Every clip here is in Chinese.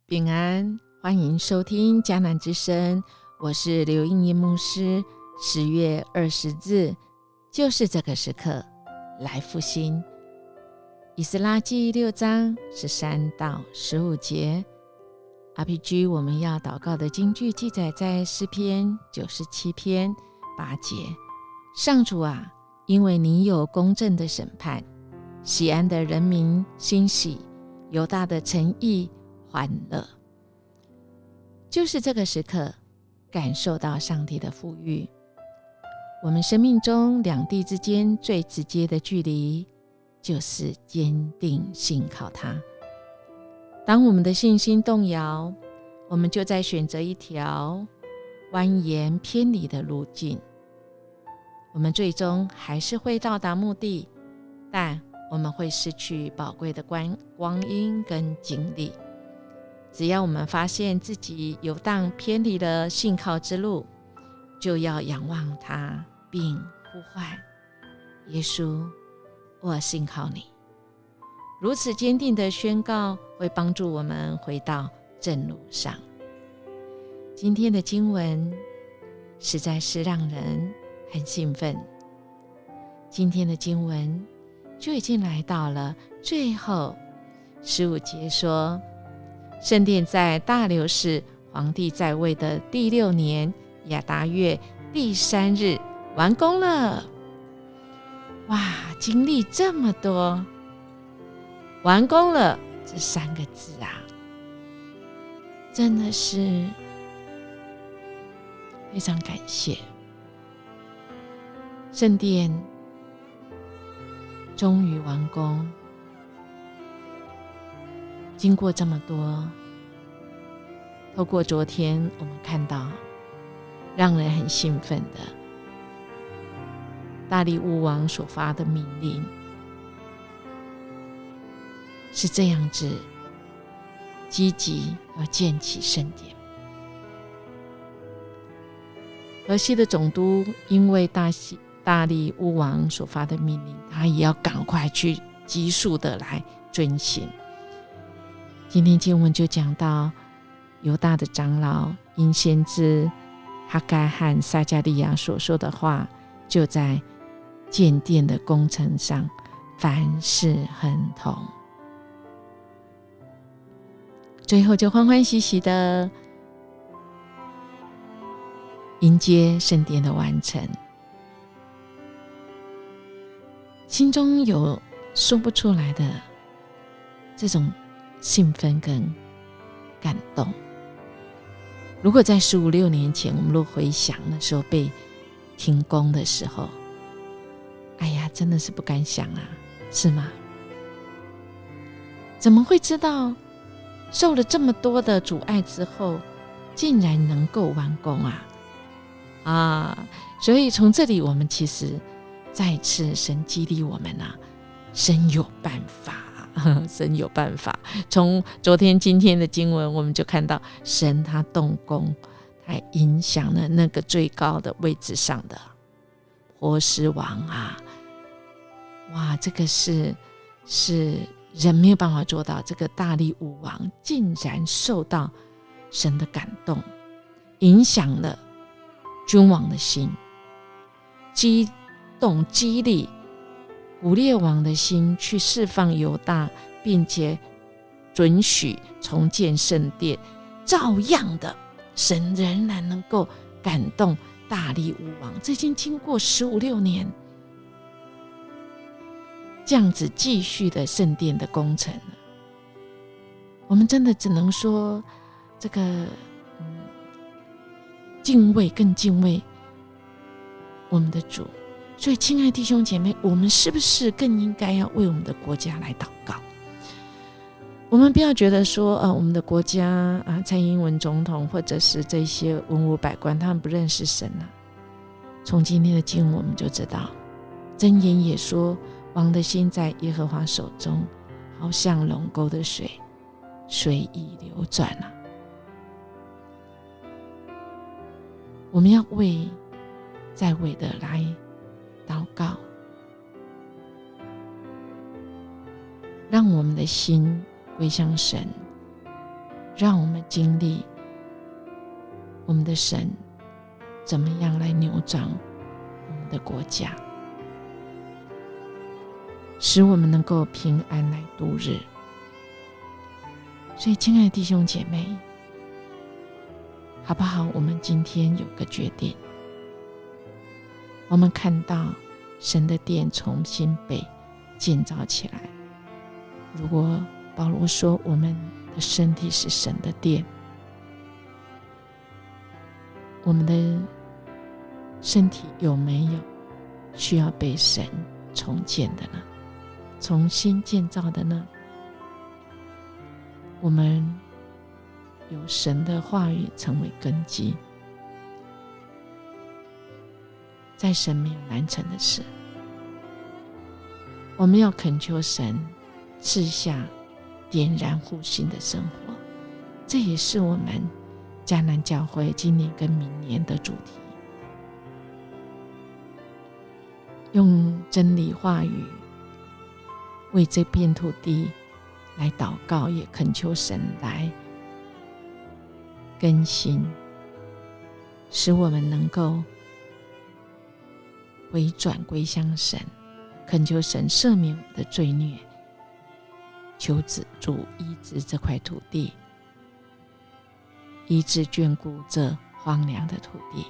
平安，欢迎收听迦南之声，我是刘映莹牧师。10月20日，就是这个时刻，来复兴。以斯拉记6章13到15节。RPG 我们要祷告的经句记载在诗篇97篇8节。上主啊，因为你有公正的审判，西安的人民欣喜，犹大的诚意欢乐。就是这个时刻，感受到上帝的富裕。我们生命中两地之间最直接的距离，就是坚定信靠他。当我们的信心动摇，我们就在选择一条蜿蜒偏离的路径。我们最终还是会到达目的，但我们会失去宝贵的光阴跟精力。只要我们发现自己游荡偏离了信靠之路，就要仰望他，并呼唤耶稣，我信靠你。如此坚定的宣告会帮助我们回到正路上。今天的经文实在是让人很兴奋。今天的经文就已经来到了最后15节，说圣殿在大流士皇帝在位的第6年亚达月第3日完工了。哇，经历这么多，完工了这3个字啊，真的是非常感谢。圣殿终于完工，经过这么多，透过昨天我们看到让人很兴奋的大利乌王所发的命令，是这样子积极要建起圣殿。河西的总督因为大利乌王所发的命令，他也要赶快去急速的来遵行。今天经文就讲到犹大的长老因先知哈该和撒迦利亚所说的话，就在建殿的工程上凡事亨通，最后就欢欢喜喜的迎接圣殿的完成。心中有说不出来的这种兴奋跟感动。如果在15、16年前，我们若回想那时候被停工的时候，哎呀，真的是不敢想啊，是吗？怎么会知道受了这么多的阻碍之后，竟然能够完工啊！所以从这里我们其实再次神激励我们神有办法，神有办法。从昨天今天的经文我们就看到神他动工，他影响了那个最高的位置上的波斯王哇，这个是人没有办法做到。这个大利乌王竟然受到神的感动，影响了君王的心，激动激励古列王的心，去释放犹大，并且准许重建圣殿。照样的，神仍然能够感动大利乌王。这已经经过15、16年这样子继续的圣殿的工程了。我们真的只能说这个敬畏，更敬畏我们的主。所以亲爱的弟兄姐妹，我们是不是更应该要为我们的国家来祷告？我们不要觉得说我们的国家蔡英文总统或者是这些文武百官他们不认识神从今天的经文我们就知道，箴言也说，王的心在耶和华手中，好像龙沟的水，随意流转我们要为在位的来祷告，让我们的心归向神，让我们经历我们的神怎么样来扭转我们的国家，使我们能够平安来度日。所以亲爱的弟兄姐妹，好不好？我们今天有个决定，我们看到神的殿重新被建造起来。如果保罗说我们的身体是神的殿，我们的身体有没有需要被神重建的呢？重新建造的呢？我们有神的话语成为根基，在神没有难成的事。我们要恳求神赐下点燃复兴的生活，这也是我们迦南教会今年跟明年的主题。用真理话语为这片土地来祷告，也恳求神来更新，使我们能够回转归向神，恳求神赦免我们的罪孽，求主医治这块土地，医治眷顾这荒凉的土地。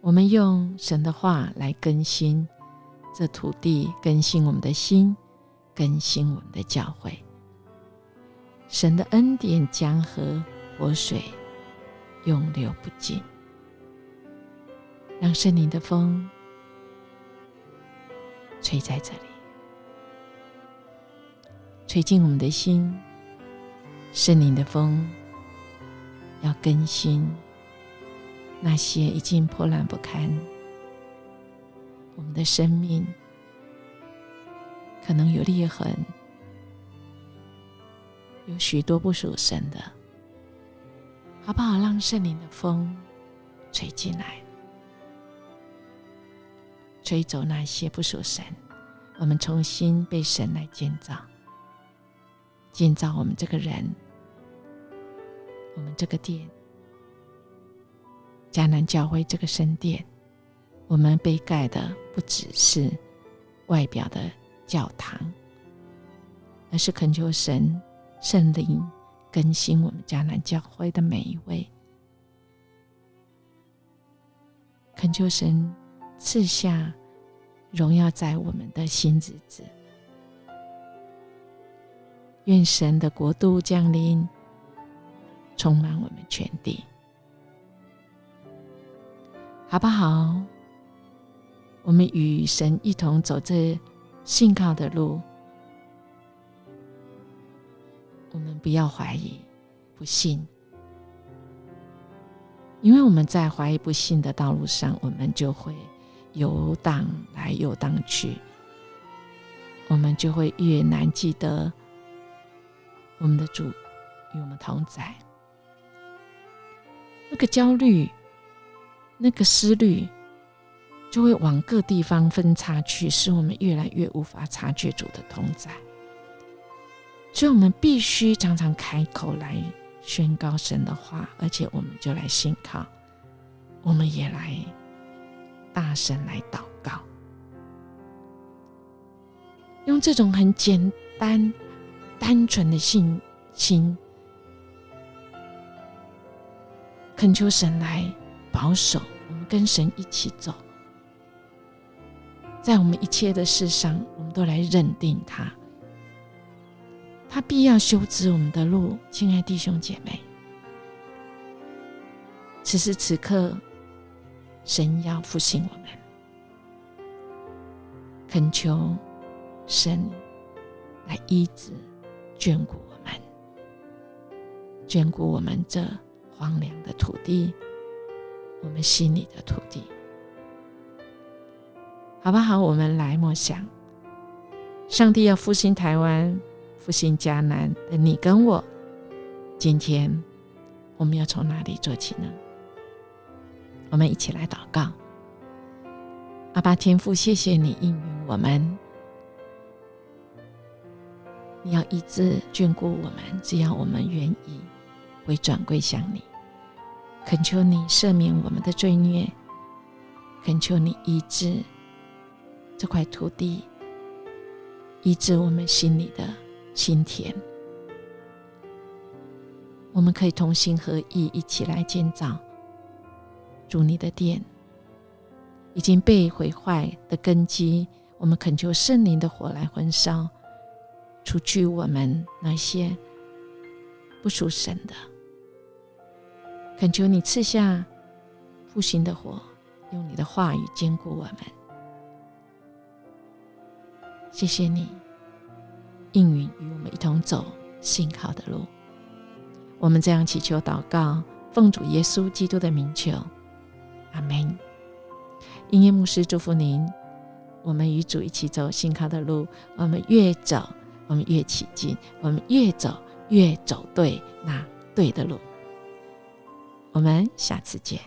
我们用神的话来更新这土地，更新我们的心，更新我们的教会。神的恩典江河活水永流不尽，让圣灵的风吹在这里，吹进我们的心。圣灵的风要更新那些已经破烂不堪，我们的生命可能有裂痕，有许多不属神的，好不好？让圣灵的风吹进来，吹走那些不属神，我们重新被神来建造，建造我们这个人，我们这个殿，迦南教会这个圣殿。我们被盖的不只是外表的教堂，而是恳求神圣灵更新我们迦南教会的每一位，恳求神赐下荣耀在我们的新日子。愿神的国度降临，充满我们全地，好不好？我们与神一同走这信靠的路，我们不要怀疑不信，因为我们在怀疑不信的道路上，我们就会游荡来游荡去，我们就会越难记得我们的主与我们同在。那个焦虑，那个思虑就会往各地方分叉去，使我们越来越无法察觉主的同在。所以我们必须常常开口来宣告神的话，而且我们就来信靠，我们也来大声来祷告，用这种很简单单纯的信心，恳求神来保守我们，跟神一起走，在我们一切的事上，我们都来认定他，他必要修直我们的路。亲爱弟兄姐妹，此时此刻神要复兴我们，恳求神来医治眷顾我们，眷顾我们这荒凉的土地，我们心里的土地，好不好？我们来默想，上帝要复兴台湾，复兴迦南的你跟我，今天我们要从哪里做起呢？我们一起来祷告。阿爸天父，谢谢你应允我们，你要医治眷顾我们，只要我们愿意回转归向你。恳求你赦免我们的罪孽，恳求你医治这块土地，医治我们心里的心田。我们可以同心合意，一起来建造主你的殿。已经被毁坏的根基，我们恳求圣灵的火来焚烧，除去我们那些不属神的。恳求你赐下复兴的火，用你的话语坚固我们。谢谢你应允与我们一同走信靠的路。我们这样祈求祷告，奉主耶稣基督的名求，阿们。音乐牧师祝福您，我们与主一起走信靠的路，我们越走我们越起劲，我们越走越走对那对的路。我们下次见。